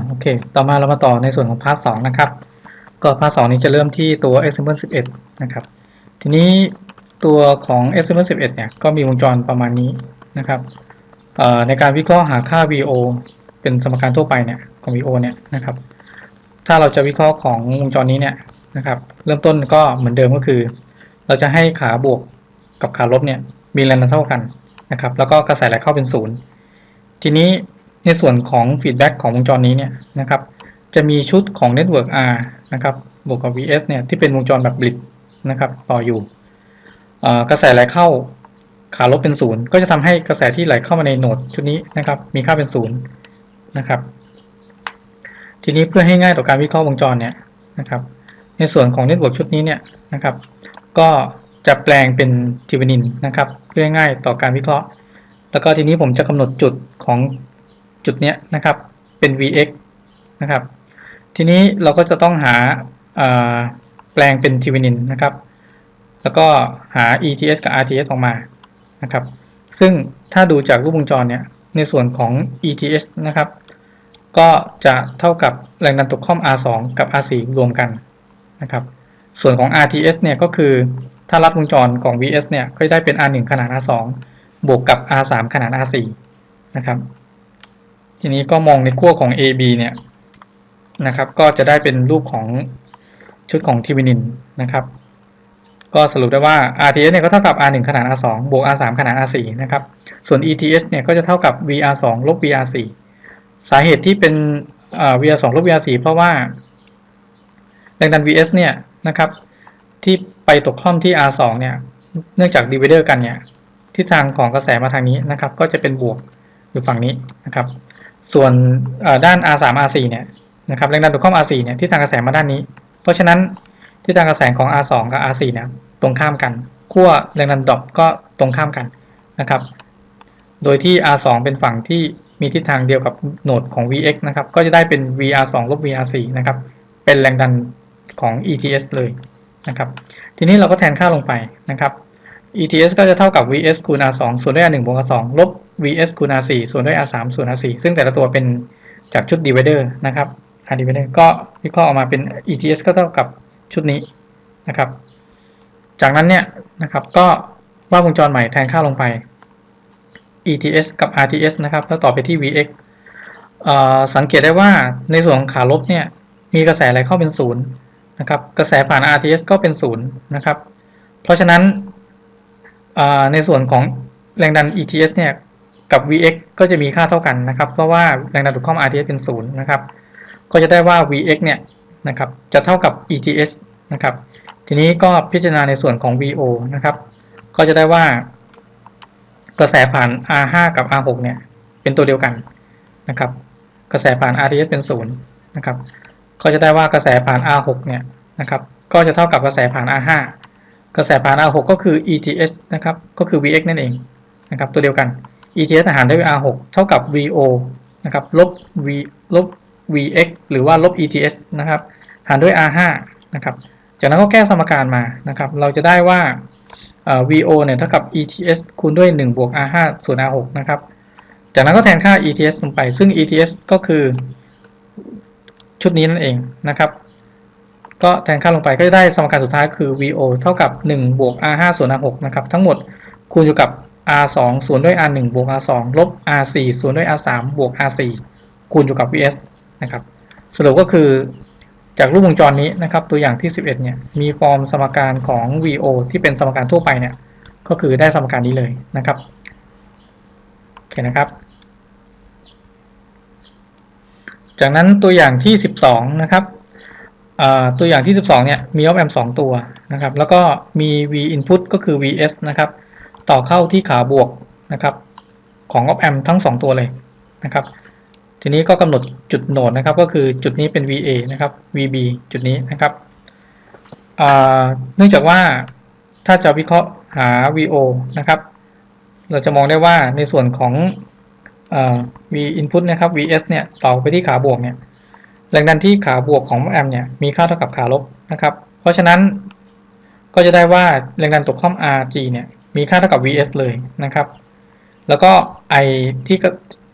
โอเคต่อมาเรามาต่อในส่วนของพาร์ท2นะครับก็พาร์ท2นี้จะเริ่มที่ตัว example 11นะครับทีนี้ตัวของ example 11เนี่ยก็มีวงจรประมาณนี้นะครับในการวิเคราะห์หาค่า VO เป็นสมการทั่วไปเนี่ยของ VO เนี่ยนะครับถ้าเราจะวิเคราะห์ของวงจรนี้เนี่ยนะครับเริ่มต้นก็เหมือนเดิมก็คือเราจะให้ขาบวกกับขาลบเนี่ยมีแรงดันเท่ากันนะครับแล้วก็กระแสไหลเข้าเป็นศูนย์ทีนี้ในส่วนของฟีดแบ็กของวงจรนี้เนี่ยนะครับจะมีชุดของ Network R นะครับบวกกับ VS เนี่ยที่เป็นวงจรแบบบลิดนะครับต่ออยู่กระแสไหลเข้าขาลบเป็นศูนย์ก็จะทำให้กระแสที่ไหลเข้ามาในโหนดชุดนี้นะครับมีค่าเป็นศูนย์นะครับทีนี้เพื่อให้ง่ายต่อการวิเคราะห์วงจรเนี่ยนะครับในส่วนของ Network ชุดนี้เนี่ยนะครับก็จะแปลงเป็นทีเวนินนะครับเพื่อให้ง่ายต่อการวิเคราะห์แล้วก็ทีนี้ผมจะกำหนดจุดของจุดนี้นะครับเป็น Vx นะครับทีนี้เราก็จะต้องหาแปลงเป็นทีเวนินนะครับแล้วก็หา ETS กับ RTS ออกมานะครับซึ่งถ้าดูจากรูปวงจรเนี่ยในส่วนของ ETS นะครับก็จะเท่ากับแรงดันตกข้อม R2 กับ R4 รวมกันนะครับส่วนของ RTS เนี่ยก็คือถ้ารัดวงจรของ VS เนี่ยก็ได้เป็น R1 ขนาด R2 บวกกับ R3 ขนาด R4 นะครับทีนี้ก็มองในขั้วของ AB เนี่ยนะครับก็จะได้เป็นรูปของชุดของทีวินินนะครับก็สรุปได้ว่า RTS เนี่ยก็เท่ากับ R1 ขนาด R2 บวก R3 ขนาด R4 นะครับส่วน ETS เนี่ยก็จะเท่ากับ VR2 ลบ VR4 สาเหตุที่เป็นVR2 ลบ VR4 เพราะว่าแรงดัน VS เนี่ยนะครับที่ไปตกค่อมที่ R2 เนี่ยเนื่องจากดีไวเดอร์กันเนี่ยทิศทางของกระแสมาทางนี้นะครับก็จะเป็นบวกอยู่ฝั่งนี้นะครับส่วนด้าน R3 R4 เนี่ยนะครับแรงดันตกค่อม R4 เนี่ยทิศทางกระแสมาด้านนี้เพราะฉะนั้นทิศทางกระแสของ R2 กับ R4 เนี่ยตรงข้ามกันขั้วแรงดันดรอปก็ตรงข้ามกันนะครับโดยที่ R2 เป็นฝั่งที่มีทิศทางเดียวกับโหนดของ Vx นะครับก็จะได้เป็น VR2 ลบ VR4 นะครับเป็นแรงดันของ ETS เลยนะครับทีนี้เราก็แทนค่าลงไปนะครับ ETS ก็จะเท่ากับ Vs คูณ R2 ส่วนด้วย R1 บวก R2 ลบ Vs คูณ R4 ส่วนด้วย R3 ส่วน R4 ซึ่งแต่ละตัวเป็นจากชุด divider นะครับ R divider ก็วิเคราะห์ออกมาเป็น ETS ก็เท่ากับชุดนี้นะครับจากนั้นเนี่ยนะครับก็วาดวงจรใหม่แทนค่าลงไป ETS กับ RTS นะครับแล้วต่อไปที่ Vx สังเกตได้ว่าในส่วนของขาลบเนี่ยมีกระแสไหลเข้าเป็นศูนย์นะครับกระแสผ่าน RTS ก็เป็นศูนย์นะครับเพราะฉะนั้นในส่วนของแรงดัน ETS เนี่ยกับ Vx ก็จะมีค่าเท่ากันนะครับเพราะว่าแรงดันถูกข้อม RTS เป็นศูนย์นะครับก็จะได้ว่า Vx เนี่ยนะครับจะเท่ากับ ETS นะครับทีนี้ก็พิจารณาในส่วนของ VO นะครับก็จะได้ว่ากระแสผ่าน R5 กับ R6 เนี่ยเป็นตัวเดียวกันนะครับกระแสผ่าน RTS เป็นศูนย์นะครับก็จะได้ว่ากระแสผ่าน R6 เนี่ยนะครับก็จะเท่ากับกระแสผ่าน R5 กระแสผ่าน R6 ก็คือ ETS นะครับก็คือ Vx นั่นเองนะครับตัวเดียวกัน ETS หารด้วย R6 เท่ากับ VO นะครับลบ Vx หรือว่าลบ ETS นะครับหารด้วย R5 นะครับจากนั้นก็แก้สมการมานะครับเราจะได้ว่า VO เนี่ยเท่ากับ ETS คูณด้วย1บวก R5 ส่วน R6 นะครับจากนั้นก็แทนค่า ETS ลงไปซึ่ง ETS ก็คือชุดนี้นั่นเองนะครับก็แทนค่าลงไปก็จะได้สมการสุดท้ายคือ VO เท่ากับ1บวก R5 ส่วน R6 นะครับทั้งหมดคูณอยู่กับ R2 ส่วนด้วย R1 บวก R2 ลบ R4 ส่วนด้วย R3 บวก R4 คูณอยู่กับ VS นะครับสรุปก็คือจากรูปวงจรนี้นะครับตัวอย่างที่11เนี่ยมีฟอร์มสมการของ VO ที่เป็นสมการทั่วไปเนี่ยก็คือได้สมการนี้เลยนะครับโอเคนะครับจากนั้นตัวอย่างที่12นะครับตัวอย่างที่12เนี่ยมี op amp 2ตัวนะครับแล้วก็มี V input ก็คือ Vs นะครับต่อเข้าที่ขาบวกนะครับของ op amp ทั้ง2ตัวเลยนะครับทีนี้ก็กำหนดจุดโหนดนะครับก็คือจุดนี้เป็น VA นะครับ VB จุดนี้นะครับเนื่องจากว่าถ้าจะวิเคราะห์หา VO นะครับเราจะมองได้ว่าในส่วนของV input นะครับ Vs เนี่ยต่อไปที่ขาบวกเนี่ยแรงดันที่ขาบวกของแอมป์เนี่ยมีค่าเท่ากับขาลบนะครับเพราะฉะนั้นก็จะได้ว่าแรงดันตกข้อม Rg เนี่ยมีค่าเท่ากับ Vs เลยนะครับแล้วก็ I ที่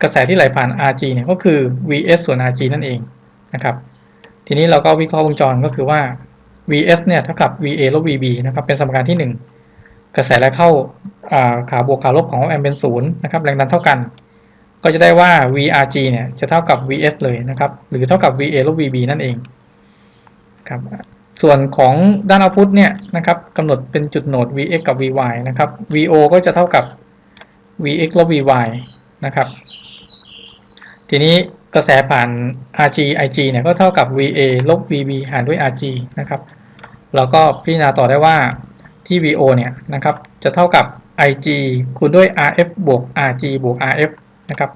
กระแสที่ไหลผ่าน RG เนี่ยก็คือ vs ส่วน RG นั่นเองนะครับทีนี้เราก็วิเคราะห์วงจรก็คือว่า vs เนี่ยเท่ากับ va ลบ vb นะครับเป็นสมการที่ 1กระแสไหลเข้าขาบวกขาลบของ op amp เป็น0นะครับแรงดันเท่ากันก็จะได้ว่า vrg เนี่ยจะเท่ากับ vs เลยนะครับหรือเท่ากับ va ลบ vb นั่นเองครับส่วนของด้าน output เนี่ยนะครับกำหนดเป็นจุดโหนด vx กับ vy นะครับ vo ก็จะเท่ากับ vx ลบ vy นะครับทีนี้กระแสผ่าน rg ig เนี่ยก็เท่ากับ va ลบ vb หารด้วย rg นะครับเราก็พิจารณาต่อได้ว่าที่ vo เนี่ยนะครับจะเท่ากับ ig คูณด้วย rf บวก rg บวก rf นะครับ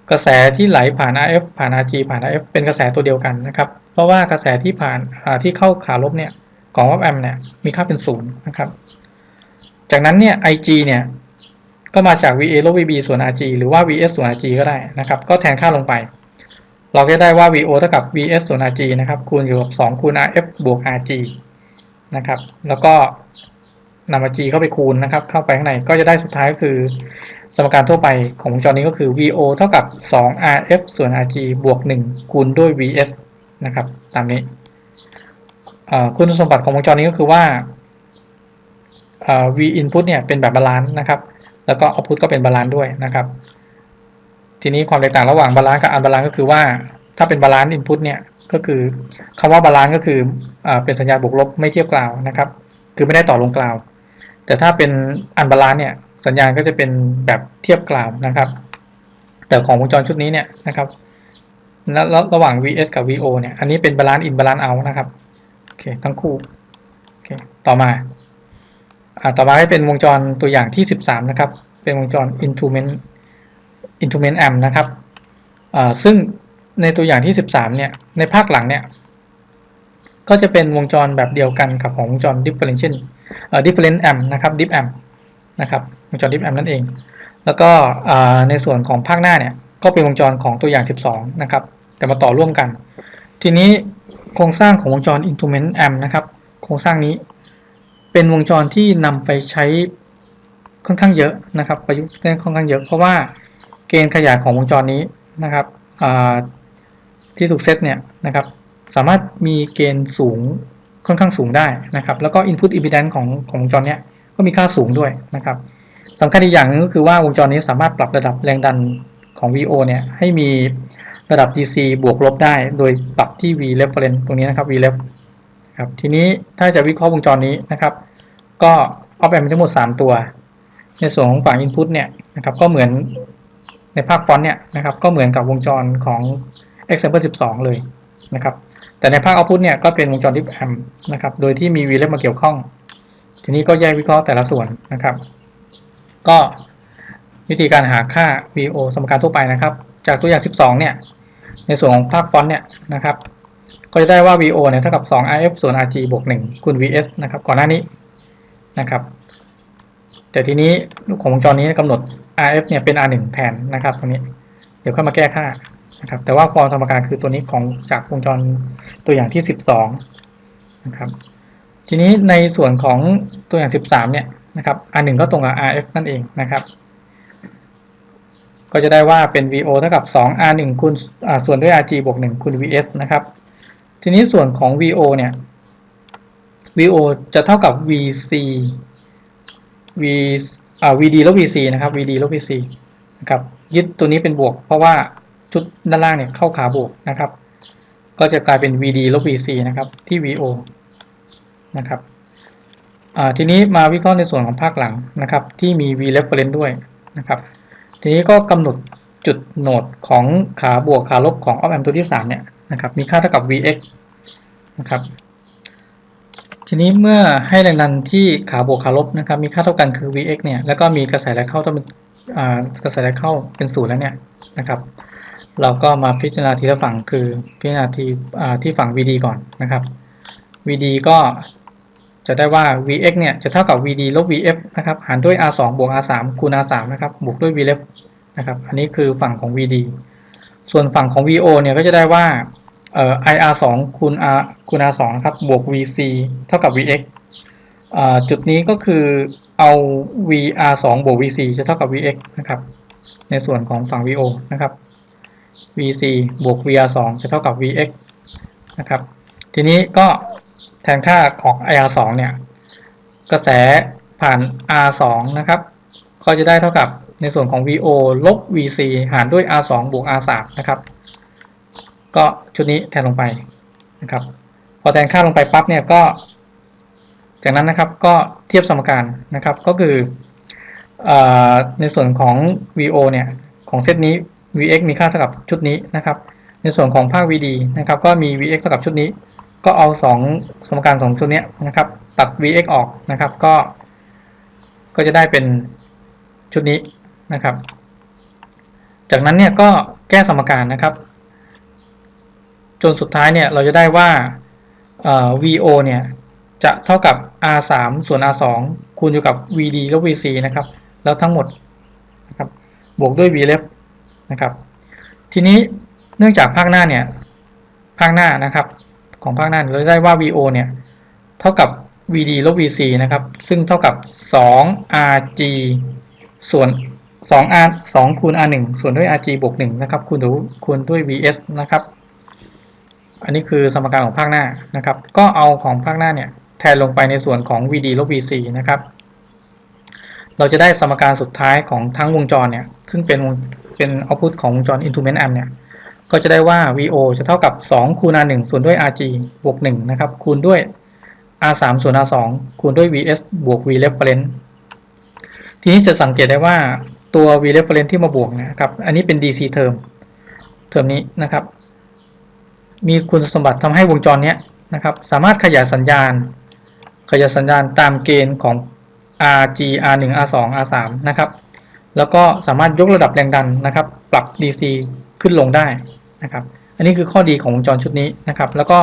กระแสที่ไหลผ่าน rf ผ่าน rg ผ่าน rf เป็นกระแสตัวเดียวกันนะครับเพราะว่ากระแสที่ผ่านที่เข้าขาลบเนี่ยของ op amp เนี่ยมีค่าเป็น0นะครับจากนั้นเนี่ย ig เนี่ยก็มาจาก va ลบ vb ส่วน rg หรือว่า vs ส่วน rg ก็ได้นะครับก็แทนค่าลงไปเราก็ได้ว่า vo เท่ากับ vs ส่วน rg นะครับคูณอยู่กับ2คูณ rf บวก rg นะครับแล้วก็นำ rg เข้าไปคูณนะครับเข้าไปข้างในก็จะได้สุดท้ายก็คือสมการทั่วไปของวงจรนี้ก็คือ vo เท่ากับ2 rf ส่วน rg บวก1คูณด้วย vs นะครับตามนี้คุณสมบัติของวงจรนี้ก็คือว่าv input เนี่ยเป็นแบบบาลานซ์นะครับแล้วก็ output ก็เป็นบาลานซ์ด้วยนะครับทีนี้ความแตกต่างระหว่างบาลานซ์กับอันบาลานซ์ก็คือว่าถ้าเป็นบาลานซ์ input เนี่ยก็คือคำว่าบาลานซ์ก็คือเป็นสัญญาณบวกลบไม่เทียบกล่าวนะครับคือไม่ได้ต่อลงกล่าวแต่ถ้าเป็นอันบาลานซ์เนี่ยสัญญาณก็จะเป็นแบบเทียบกล่าวนะครับแต่ของวงจรชุดนี้เนี่ยนะครับแล้วระหว่าง vs กับ vo เนี่ยอันนี้เป็นบาลานซ์ in บาลานซ์ out นะครับโอเคทั้งคู่โอเคต่อมาให้เป็นวงจรตัวอย่างที่13นะครับเป็นวงจร instrument amp นะครับซึ่งในตัวอย่างที่13เนี่ยในภาคหลังเนี่ยก็จะเป็นวงจรแบบเดียวกันกับของวงจร different amp นะครับ diff amp นะครับวงจร diff amp นั่นเองแล้วก็ในส่วนของภาคหน้าเนี่ยก็เป็นวงจรของตัวอย่าง12นะครับแต่มาต่อร่วมกันทีนี้โครงสร้างของวงจร instrument amp นะครับโครงสร้างนี้เป็นวงจรที่นำไปใช้ค่อนข้างเยอะนะครับประยุกต์ได้ค่อนข้างเยอะเพราะว่าเกณฑ์ขยายของวงจรนี้นะครับที่ถูกเซตเนี่ยนะครับสามารถมีเกณฑ์สูงค่อนข้างสูงได้นะครับแล้วก็ input impedance ของวงจรเนี้ยก็มีค่าสูงด้วยนะครับสำคัญอีกอย่างนึงก็คือว่าวงจรนี้สามารถปรับระดับแรงดันของ VO เนี่ยให้มีระดับ DC บวกลบได้โดยปรับที่ V reference ตรงนี้นะครับ V ref ครับทีนี้ถ้าจะวิเคราะห์วงจรนี้นะครับก็ op amp มีทั้งหมด3ตัวในส่วนของฝั่ง input เนี่ยนะครับก็เหมือนในภาคฟอนต์เนี่ยนะครับก็เหมือนกับวงจรของ example 12เลยนะครับแต่ในภาค output เนี่ยก็เป็นวงจร diff amp นะครับโดยที่มี V ref มาเกี่ยวข้องทีนี้ก็แยกวิเคราะห์แต่ละส่วนนะครับก็วิธีการหาค่า VO สมการทั่วไปนะครับจากตัวอย่าง12เนี่ยในส่วนของภาคฟอนต์เนี่ยนะครับก็จะได้ว่า VO เนี่ยเท่ากับ2 RF ส่วน RG บวก1คูณ VS นะครับก่อนหน้านี้นะครับแต่ทีนี้ของวงจรนี้กำหนด RF เนี่ยเป็น R1 แทนนะครับตรงนี้เดี๋ยวค่อยมาแก้ค่านะครับแต่ว่าฟอร์มสมการคือตัวนี้ของจากวงจรตัวอย่างที่12นะครับทีนี้ในส่วนของตัวอย่าง13เนี่ยนะครับ R1 ก็ตรงกับ RF นั่นเองนะครับก็จะได้ว่าเป็น VO เท่ากับ2 R1 คูณส่วนด้วย RG บวก1คูณ VS นะครับทีนี้ส่วนของ VO เนี่ย VO จะเท่ากับ VC VD ลบ VC นะครับ VD ลบ VC นะครับยึดตัวนี้เป็นบวกเพราะว่าชุดด้านล่างเนี่ยเข้าขาบวกนะครับก็จะกลายเป็น VD ลบ VC นะครับที่ VO นะครับทีนี้มาวิเคราะห์ในส่วนของภาคหลังนะครับที่มี V reference ด้วยนะครับทีนี้ก็กำหนดจุดโหนดของขาบวกขาลบของ op amp ตัวที่3เนี่ยนะครับมีค่าเท่ากับ Vx นะครับทีนี้เมื่อให้แรงดันที่ขาบวกขาลบนะครับมีค่าเท่ากันคือ Vx เนี่ยแล้วก็มีกระแสไหลเข้าต้องเป็นกระแสไหลเข้าเป็น0แล้วเนี่ยนะครับเราก็มาพิจารณาทีละฝั่งคือพิจารณาที่ฝั่ง Vd ก่อนนะครับ Vd ก็จะได้ว่า Vx เนี่ยจะเท่ากับ Vd ลบ Vf นะครับหารด้วย R2 บวก R3 คูณ R3 นะครับบวกด้วย Vref นะครับอันนี้คือฝั่งของ Vd ส่วนฝั่งของ Vo เนี่ยก็จะได้ว่าIR2 คูณ R2 นะครับบวก Vc เท่ากับ Vx จุดนี้ก็คือเอา VR2 บวก Vc จะเท่ากับ Vx นะครับ ในส่วนของฝั่ง VO นะครับ VC บวก VR2 จะเท่ากับ VX นะครับทีนี้ก็แทนค่าของ IR2 เนี่ยกระแสผ่าน R2 นะครับก็จะได้เท่ากับในส่วนของ VO ลบ VC หารด้วย R2 บวก R3 นะครับก็ชุดนี้แทนลงไปนะครับพอแทนค่าลงไปปั๊บเนี่ยก็จากนั้นนะครับก็เทียบสมการนะครับก็คือในส่วนของ VO เนี่ยของเซตนี้ VX มีค่าเท่ากับชุดนี้นะครับในส่วนของภาค VD นะครับก็มี VX เท่ากับชุดนี้ก็เอา2สมการ2ชุดนี้นะครับตัด VX ออกนะครับก็จะได้เป็นชุดนี้นะครับจากนั้นเนี่ยก็แก้สมการนะครับจนสุดท้ายเนี่ยเราจะได้ว่าVO เนี่ยจะเท่ากับ R3 ส่วน R2 คูณอยู่กับ VD ลบ VC นะครับแล้วทั้งหมดนะครับบวกด้วย VLEF นะครับทีนี้เนื่องจากภาคหน้าเนี่ยภาคหน้านะครับของภาคหน้าเราได้ว่า VO เนี่ยเท่ากับ VD ลบ VC นะครับซึ่งเท่ากับ 2RG ส่วน 2R 2คูณ R1 ส่วนด้วย RG บวก 1นะครับคูณด้วย VS นะครับอันนี้คือสมการของภาคหน้านะครับก็เอาของภาคหน้าเนี่ยแทนลงไปในส่วนของ VD ลบ VC นะครับเราจะได้สมการสุดท้ายของทั้งวงจรเนี่ยซึ่งเป็น output ของวงจร instrument amp เนี่ยก็จะได้ว่า VO จะเท่ากับ2คูณ R1 ส่วนด้วย RG บวก 1นะครับคูณด้วย R3 ส่วน R2 คูณด้วย VS บวก VReference ทีนี้จะสังเกตได้ว่าตัว VReference ที่มาบวกนะครับอันนี้เป็น DC เทอมนี้นะครับมีคุณสมบัติทำให้วงจรนี้นะครับสามารถขยายสัญญาณตามเกณฑ์ของ RG R1 R2 R3 นะครับแล้วก็สามารถยกระดับแรงดันนะครับปรับ DC ขึ้นลงได้นะครับอันนี้คือข้อดีของวงจรชุดนี้นะครับแล้วก็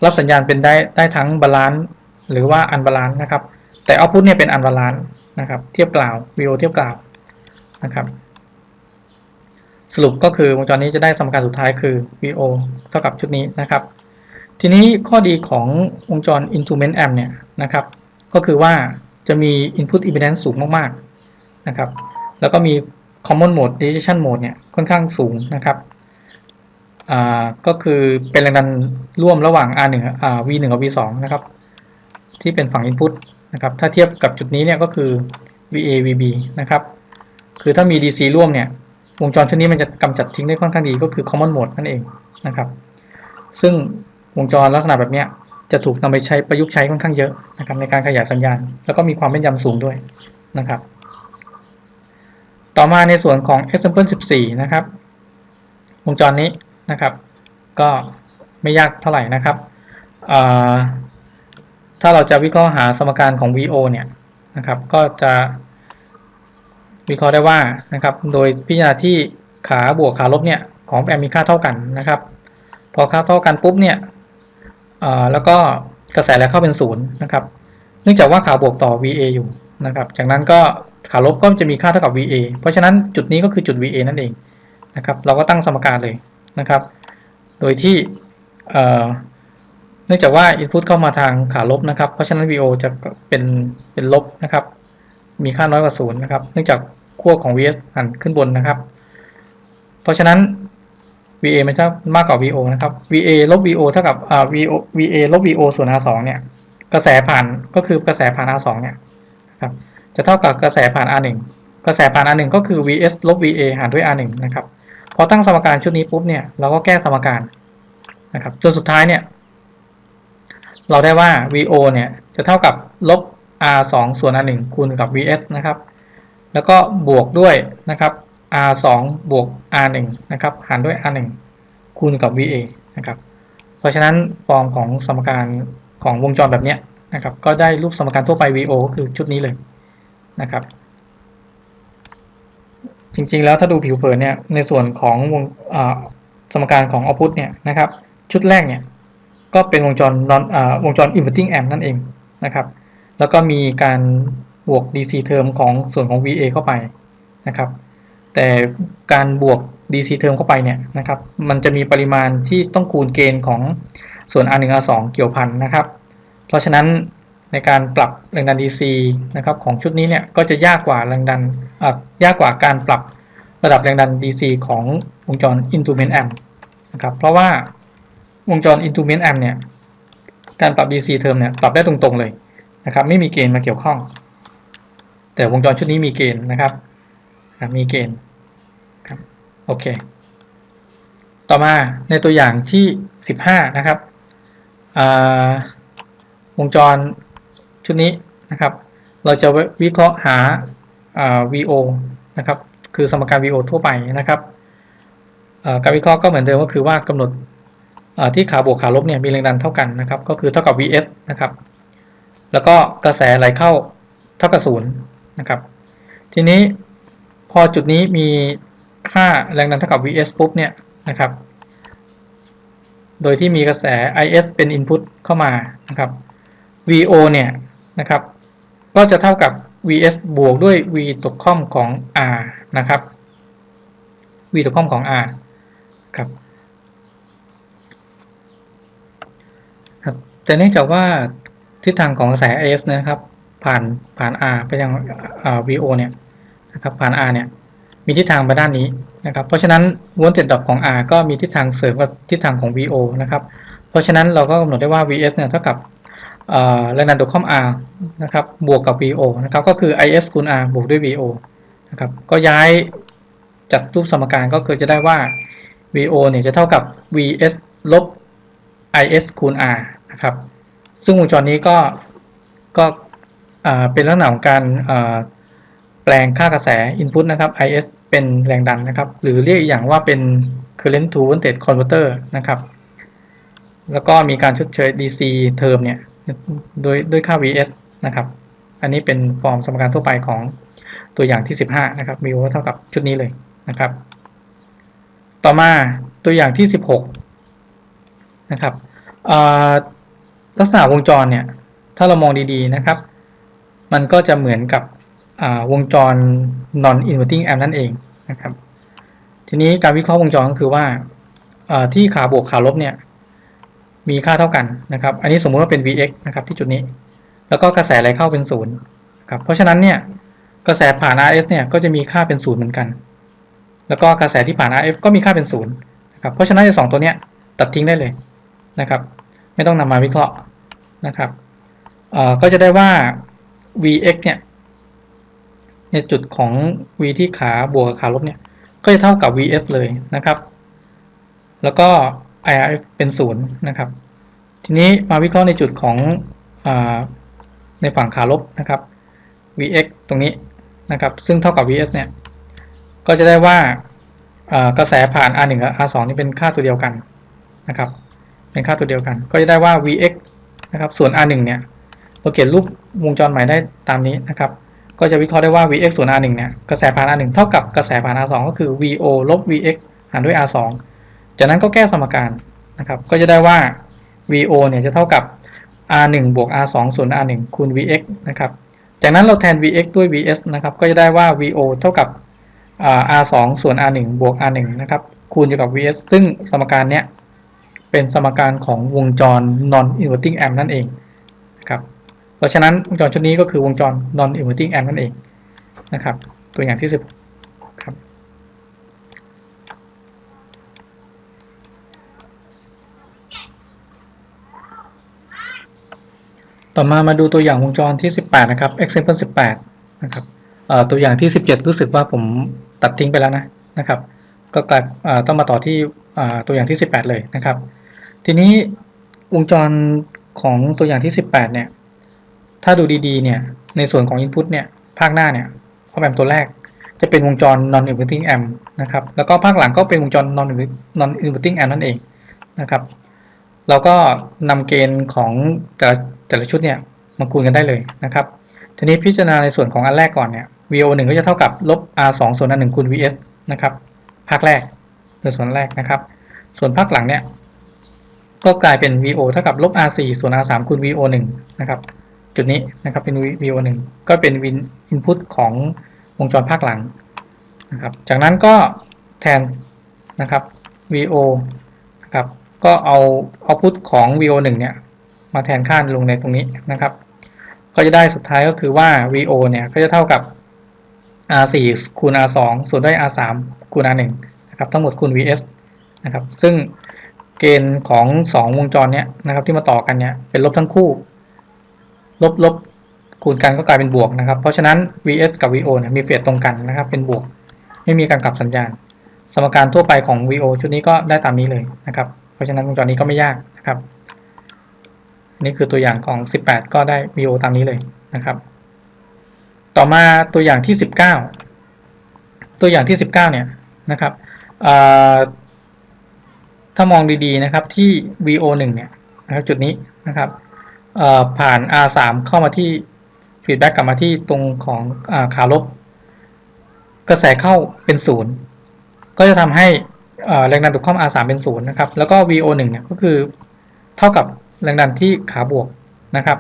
รับสัญญาณเป็นได้ทั้งบาลานซ์หรือว่าอันบาลานซ์นะครับแต่เอาท์พุตเนี่ยเป็นอันบาลานซ์นะครับเทียบกล่าว VO เทียบกล่าวนะครับสรุปก็คือวงจรนี้จะได้สมการสุดท้ายคือ VO เท่ากับชุดนี้นะครับทีนี้ข้อดีของวงจร instrument amp เนี่ยนะครับก็คือว่าจะมี input impedance สูงมากๆนะครับแล้วก็มี common mode decision mode เนี่ยค่อนข้างสูงนะครับก็คือเป็นแรงดันร่วมระหว่าง R1 V1 กับ V2 นะครับที่เป็นฝั่ง input นะครับถ้าเทียบกับจุดนี้เนี่ยก็คือ VA VB นะครับคือถ้ามี DC ร่วมเนี่ยวงจรชุดนี้มันจะกำจัดทิ้งได้ค่อนข้างดีก็คือ common mode นั่นเองนะครับซึ่งวงจรลักษณะแบบนี้จะถูกนำไปใช้ประยุกต์ใช้ค่อนข้างเยอะนะครับในการขยายสัญญาณแล้วก็มีความแม่นยำสูงด้วยนะครับต่อมาในส่วนของ example 14นะครับวงจรนี้นะครับก็ไม่ยากเท่าไหร่นะครับถ้าเราจะวิเคราะห์หาสมการของ VO เนี่ยนะครับก็จะวิเคราะห์ได้ว่านะครับโดยพิจารณาที่ขาบวกขาลบเนี่ยของแอมมีค่าเท่ากันนะครับพอค่าเท่ากันปุ๊บเนี่ยแล้วก็กระแสแรงเข้าเป็น0นะครับเนื่องจากว่าขาบวกต่อ VA อยู่นะครับจากนั้นก็ขาลบก็จะมีค่าเท่ากับ VA เพราะฉะนั้นจุดนี้ก็คือจุด VA นั่นเองนะครับเราก็ตั้งสมการเลยนะครับโดยที่เนื่องจากว่า input เข้ามาทางขาลบนะครับเพราะฉะนั้น VO จะเป็นลบนะครับมีค่าน้อยกว่า0นะครับเนื่องจากขั้วของ VS หันขึ้นบนนะครับเพราะฉะนั้น VA มันจะมากกว่า VO นะครับ VA ลบ VO เท่ากับVA ลบ VO ส่วน R2 เนี่ยกระแสผ่านก็คือกระแสผ่าน R2 เนี่ยครับจะเท่ากับกระแสผ่าน R1 กระแสผ่าน R1 ก็คือ VS ลบ VA หารด้วย R1 นะครับพอตั้งสมการชุดนี้ปุ๊บเนี่ยเราก็แก้สมการนะครับจนสุดท้ายเนี่ยเราได้ว่า VO เนี่ยจะเท่ากับลบ R2 ส่วน R1 คูณกับ VS นะครับแล้วก็บวกด้วยนะครับ R2 บวก R1 นะครับหารด้วย R1 คูณกับ VA นะครับเพราะฉะนั้นฟอร์มของสมการของวงจรแบบนี้นะครับก็ได้รูปสมการทั่วไป VO ก็คือชุดนี้เลยนะครับจริงๆแล้วถ้าดูผิวเผินเนี่ยในส่วนของสมการของ output เนี่ยนะครับชุดแรกเนี่ยก็เป็นวงจรinverting amp นั่นเองนะครับแล้วก็มีการบวก DC เทอมของส่วนของ VA เข้าไปนะครับแต่การบวก DC เทอมเข้าไปเนี่ยนะครับมันจะมีปริมาณที่ต้องคูณเกณฑ์ของส่วน R1 R2 เกี่ยวพันนะครับเพราะฉะนั้นในการปรับแรงดัน DC นะครับของชุดนี้เนี่ยก็จะยากกว่าแรงดันยากกว่าการปรับ ระดับแรงดัน DC ของวงจร instrument amp นะครับเพราะว่าวงจร instrument amp เนี่ยการปรับ DC เทอมเนี่ยปรับได้ตรงๆเลยนะครับไม่มีเกณฑ์มาเกี่ยวข้องแต่วงจรชุดนี้มีเกณฑ์นะครับมีเกณฑ์ครับโอเคต่อมาในตัวอย่างที่15นะครับวงจรชุดนี้นะครับเราจะวิเคราะห์หาVO นะครับคือสมการ VO ทั่วไปนะครับการวิเคราะห์ก็เหมือนเดิมก็คือว่ากำหนดที่ขาบวกขาลบเนี่ยมีแรงดันเท่ากันนะครับก็คือเท่ากับ vs นะครับแล้วก็กระแสไหลเข้าเท่ากับ0นะครับทีนี้พอจุดนี้มีค่าแรงดันเท่ากับ vs ปุ๊บเนี่ยนะครับโดยที่มีกระแส is เป็น input เข้ามานะครับ vo เนี่ยนะครับก็จะเท่ากับ vs บวกด้วย v ตกค่อมของ r นะครับ v ตกค่อมของ r ครับแต่เนื่องจากว่าทิศทางของกระแส is นะครับผ่าน r ไปยังvo เนี่ยนะครับผ่าน r เนี่ยมีทิศทางไปด้านนี้นะครับเพราะฉะนั้นโวลต์เต็ดดรอปของ r ก็มีทิศทางเสริมกับทิศทางของ vo นะครับเพราะฉะนั้นเราก็กำหนดได้ว่า vs เนี่ยเท่ากับแรงดันตกค่อม r นะครับบวกกับ vo นะครับก็คือ is คูณ r บวกด้วย vo นะครับก็ย้ายจัดรูปสมการก็คือจะได้ว่า vo เนี่ยจะเท่ากับ vs ลบ is คูณ r นะครับซึ่งวงจรนี้ก็เป็นลักษณะของการแปลงค่ากระแส input นะครับ is เป็นแรงดันนะครับหรือเรียกอีกอย่างว่าเป็น current to voltage converter นะครับแล้วก็มีการชดเชย DC เทอมเนี่ยด้วยค่า vs นะครับอันนี้เป็นฟอร์มสมการทั่วไปของตัวอย่างที่15นะครับ VO เท่ากับชุดนี้เลยนะครับต่อมาตัวอย่างที่16นะครับลักษณะวงจรเนี่ยถ้าเรามองดีๆนะครับมันก็จะเหมือนกับวงจร non inverting amp นั่นเองนะครับทีนี้การวิเคราะห์วงจรก็คือว่าที่ขาบวกขาลบเนี่ยมีค่าเท่ากันนะครับอันนี้สมมุติว่าเป็น Vx นะครับที่จุดนี้แล้วก็กระแสไหลเข้าเป็น0นะครับเพราะฉะนั้นเนี่ยกระแสผ่าน Rs เนี่ยก็จะมีค่าเป็น0เหมือนกันแล้วก็กระแสที่ผ่าน Rf ก็มีค่าเป็น0นะครับเพราะฉะนั้นใน2ตัวเนี้ยตัดทิ้งได้เลยนะครับไม่ต้องนำมาวิเคราะห์นะครับก็จะได้ว่า Vx เนี่ยในจุดของ V ที่ขาบวกกับขาลบเนี่ยก็จะเท่ากับ Vs เลยนะครับแล้วก็ IRF เป็น0นะครับทีนี้มาวิเคราะห์ในจุดของในฝั่งขาลบนะครับ Vx ตรงนี้นะครับซึ่งเท่ากับ Vs เนี่ยก็จะได้ว่ากระแสผ่าน R1 กับ R2 นี่เป็นค่าตัวเดียวกันนะครับเป็นค่าตัวเดียวกันก็จะได้ว่า Vx นะครับส่วน R1 เนี่ยเราเขียนรูปวงจรใหม่ได้ตามนี้นะครับก็จะวิเคราะห์ได้ว่า Vx ส่วน R1 เนี่ยกระแสผ่าน R1 เท่ากับกระแสผ่าน R2 ก็คือ Vo ลบ Vx หารด้วย R2 จากนั้นก็แก้สมการนะครับก็จะได้ว่า Vo เนี่ยจะเท่ากับ R1 บวก R2 ส่วน R1 คูณ Vx นะครับจากนั้นเราแทน Vx ด้วย Vs นะครับก็จะได้ว่า Vo เท่ากับR2 ส่วน R1 บวก R1 นะครับคูณอยู่กับ Vs ซึ่งสมการเนี้ยเป็นสมการของวงจร non inverting amp นั่นเองนะครับเพราะฉะนั้นวงจรชุดนี้ก็คือวงจร non inverting amp นั่นเองนะครับตัวอย่างที่10ครับต่อมาดูตัวอย่างวงจรที่18นะครับ example 18นะครับตัวอย่างที่17รู้สึกว่าผมตัดทิ้งไปแล้วนะครับก็กลายต้องมาต่อที่ตัวอย่างที่18เลยนะครับทีนี้วงจรของตัวอย่างที่18เนี่ยถ้าดูดีๆเนี่ยในส่วนของ input เนี่ยภาคหน้าเนี่ยออปแอมป์ตัวแรกจะเป็นวงจร non inverting amp นะครับแล้วก็ภาคหลังก็เป็นวงจร non inverting amp นั่นเองนะครับเราก็นำเกณฑ์ของแต่ละชุดเนี่ยมาคูณกันได้เลยนะครับทีนี้พิจารณาในส่วนของอันแรกก่อนเนี่ย VO1 ก็จะเท่ากับลบ R2 ส่วน R1 คูณ Vs นะครับภาคแรกในส่วนแรกนะครับส่วนภาคหลังเนี่ยก็กลายเป็น VO เท่ากับลบ R4 ส่วน R3 คูณ VO1 นะครับจุดนี้นะครับเป็น VO1 ก็เป็น input ของวงจรภาคหลังนะครับจากนั้นก็แทนนะครับ VO นะครับก็เอา output ของ VO1 เนี่ยมาแทนค่าลงในตรงนี้นะครับก็จะได้สุดท้ายก็คือว่า VO เนี่ยก็จะเท่ากับ R4 คูณ R2 ส่วนด้วย R3 คูณ R1 นะครับทั้งหมดคูณ Vs นะครับซึ่งเกณฑ์ของ2วงจรเนี้ยนะครับที่มาต่อกันเนี้ยเป็นลบทั้งคู่ลบคูณกันก็กลายเป็นบวกนะครับเพราะฉะนั้น Vs กับ Vo เนี่ยมีเฟสตรงกันนะครับเป็นบวกไม่มีการกลับสัญญาณสมการทั่วไปของ Vo ชุดนี้ก็ได้ตามนี้เลยนะครับเพราะฉะนั้นวงจรนี้ก็ไม่ยากนะครับนี่คือตัวอย่างของ18ก็ได้ Vo ตามนี้เลยนะครับต่อมาตัวอย่างที่19ตัวอย่างที่19เนี่ยนะครับถ้ามองดีๆนะครับที่ VO1 เนี่ยนะครับจุดนี้นะครับผ่าน R3 เข้ามาที่ฟีดแบ็กกลับมาที่ตรงของขาลบกระแสเข้าเป็น0ก็จะทำให้แรงดันถูกข้อม R3 เป็น0นะครับแล้วก็ VO1 เนี่ยก็คือเท่ากับแรงดันที่ขาบวกนะครับ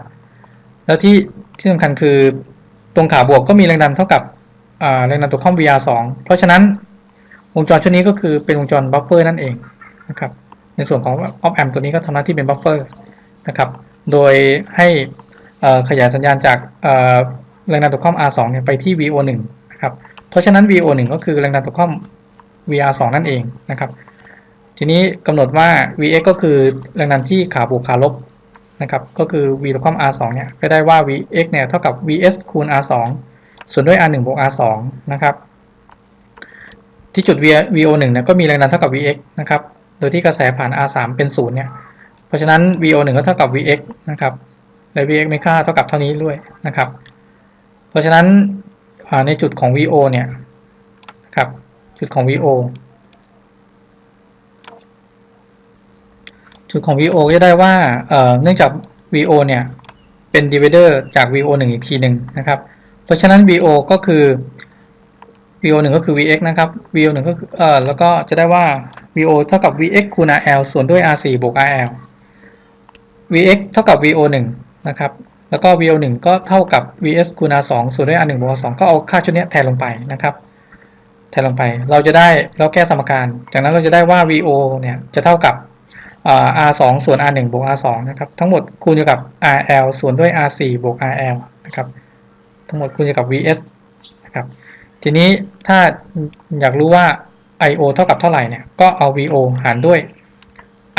แล้วที่สำคัญคือตรงขาบวกก็มีแรงดันเท่ากับแรงดันถูกข้อม VR2 เพราะฉะนั้นวงจรชุดนี้ก็คือเป็นวงจรบัฟเฟอร์นั่นเองนะครับในส่วนของ op amp ตัวนี้ก็ทำหน้าที่เป็นบัฟเฟอร์นะครับโดยให้ขยายสัญญาณจากแรงดันตกข้อม R2 เนี่ยไปที่ VO1 นะครับเพราะฉะนั้น VO1 ก็คือแรงดันตกข้อม VR2 นั่นเองนะครับทีนี้กำหนดว่า Vx ก็คือแรงดันที่ขาบวกขาลบนะครับก็คือ V ตกข้อม R2 เนี่ยก็ได้ว่า Vx เนี่ยเท่ากับ Vs คูณ R2 ส่วนด้วย R1 บวก R2 นะครับที่จุด VO1 เนี่ยก็มีแรงดันเท่ากับ Vx นะครับโดยที่กระแสผ่าน R3 เป็น0เนี่ยเพราะฉะนั้น VO1 ก็เท่ากับ Vx นะครับและ Vx มีค่าเท่ากับเท่านี้ด้วยนะครับเพราะฉะนั้นในจุดของ VO เนี่ยนะครับจุดของ VO จุดของ VO ก็ได้ว่าเนื่องจาก VO เนี่ยเป็น divider จาก VO1 อีกทีหนึ่งนะครับเพราะฉะนั้น VO ก็คือ VO1 ก็คือ Vx นะครับ VO1 ก็คือแล้วก็จะได้ว่า VO เท่ากับ Vx คูณ RL ส่วนด้วย R4 บวก RL Vx เท่ากับ VO1 นะครับแล้วก็ VO1 ก็เท่ากับ Vs คูณ R2 ส่วนด้วย R1 บวก R2 ก็เอาค่าชุดนี้แทนลงไปนะครับแทนลงไปเราจะได้เราแก้สมการจากนั้นเราจะได้ว่า VO เนี่ยจะเท่ากับR2 ส่วน R1 บวก R2 นะครับทั้งหมดคูณอยู่กับ RL ส่วนด้วย R4 บวก RL นะครับทั้งหมดคูณอยู่กับ Vs นะครับทีนี้ถ้าอยากรู้ว่า I/O เท่ากับเท่าไหร่เนี่ยก็เอา VO หารด้วย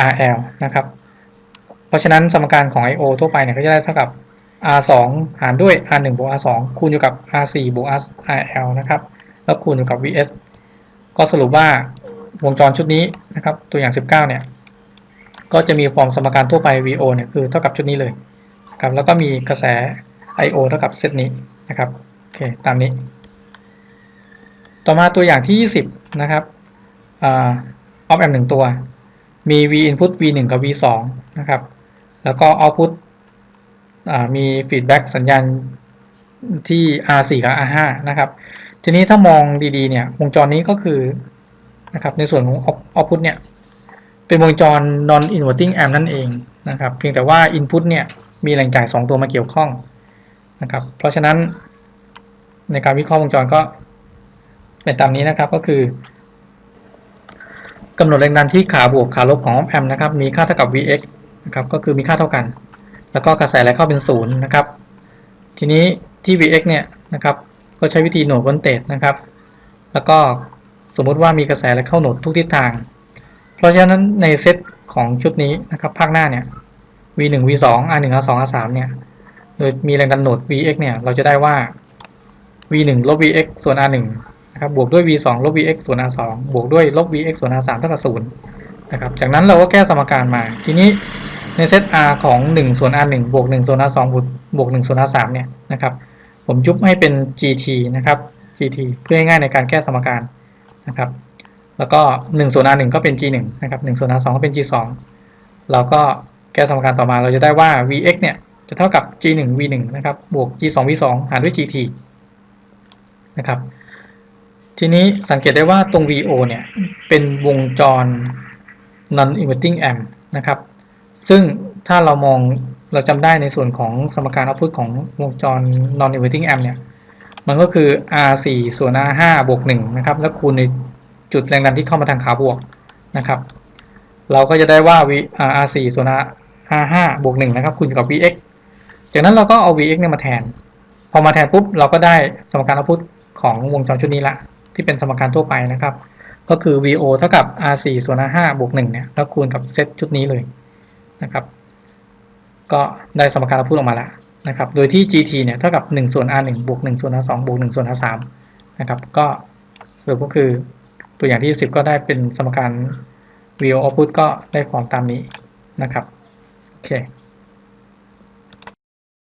RL นะครับเพราะฉะนั้นสมการของ I/O ทั่วไปเนี่ยก็จะได้เท่ากับ R2 หารด้วย R1 บวก R2 คูณอยู่กับ R4 บวก RL นะครับแล้วคูณอยู่กับ Vs ก็สรุปว่าวงจรชุดนี้นะครับตัวอย่าง19เนี่ยก็จะมีฟอร์มสมการทั่วไป VO เนี่ยคือเท่ากับชุดนี้เลยครับแล้วก็มีกระแส I/O เท่ากับเซตนี้นะครับโอเคตามนี้ต่อมาตัวอย่างที่20นะครับop amp 1ตัวมี V input V1 กับ V2 นะครับแล้วก็ output มีฟีดแบ็กสัญญาณที่ R4 กับ R5 นะครับทีนี้ถ้ามองดีๆเนี่ยวงจรนี้ก็คือนะครับในส่วนของ output เนี่ยเป็นวงจร non inverting amp นั่นเองนะครับเพียงแต่ว่า input เนี่ยมีแหล่งจ่าย2ตัวมาเกี่ยวข้องนะครับเพราะฉะนั้นในการวิเคราะห์วงจรก็เป็นตามนี้นะครับก็คือกำหนดแรงดันที่ขาบวกขาลบของ op amp นะครับมีค่าเท่ากับ Vx นะครับก็คือมีค่าเท่ากันแล้วก็กระแสไหลเข้าเป็น0นะครับทีนี้ที่ Vx เนี่ยนะครับก็ใช้วิธีโหนดโวลเตจนะครับแล้วก็สมมุติว่ามีกระแสไหลเข้าโหนดทุกทิศทางเพราะฉะนั้นในเซตของชุดนี้นะครับภาคหน้าเนี่ย V1 V2 R1 R2 R3 เนี่ยโดยมีแรงดันโหนด Vx เนี่ยเราจะได้ว่า V1 ลบ Vx ส่วน R1 นะครับบวกด้วย V2 ลบ Vx ส่วน R2 บวกด้วยลบ Vx ส่วน R3 เท่ากับ0นะครับจากนั้นเราก็แก้สมการมาทีนี้ในเซต R ของ1ส่วน R1 บวก1ส่วน R2 บวก1ส่วน R3 เนี่ยนะครับผมยุบให้เป็น GT นะครับ GT เพื่อให้ง่ายในการแก้สมการนะครับแล้วก็1ส่วน R1 ก็เป็น G1 นะครับ1ส่วน R2 ก็เป็น G2 เราก็แก้สมการต่อมาเราจะได้ว่า Vx เนี่ยจะเท่ากับ G1 V1 นะครับบวก G2 V2 หารด้วย GT นะครับทีนี้สังเกตได้ว่าตรง VO เนี่ยเป็นวงจร non inverting amp นะครับซึ่งถ้าเรามองเราจำได้ในส่วนของสมการ output ของวงจร non inverting amp เนี่ยมันก็คือ R4 ส่วน R5 บวก1นะครับแล้วคูณในจุดแรงดันที่เข้ามาทางขาบวกนะครับเราก็จะได้ว่า R4 ส่วน R5 บวก1นะครับคูณกับ Vx จากนั้นเราก็เอา Vx เนี่ยมาแทนพอมาแทนปุ๊บเราก็ได้สมการ output ของวงจรชุดนี้ละที่เป็นสมการทั่วไปนะครับ ก็คือ VO เท่ากับ R4 ส่วน R5 บวก1เนี่ยแล้วคูณกับเซตชุดนี้เลยนะครับ ก็ได้สมการเราพูดออกมาแล้วนะครับโดยที่ GT เนี่ยเท่ากับ1ส่วน R1 บวก1ส่วน R2 บวก1ส่วน R3 นะครับก็สรุปก็คือตัวอย่างที่10ก็ได้เป็นสมการ VO output ก็ได้ฟอร์มตามนี้นะครับโอเค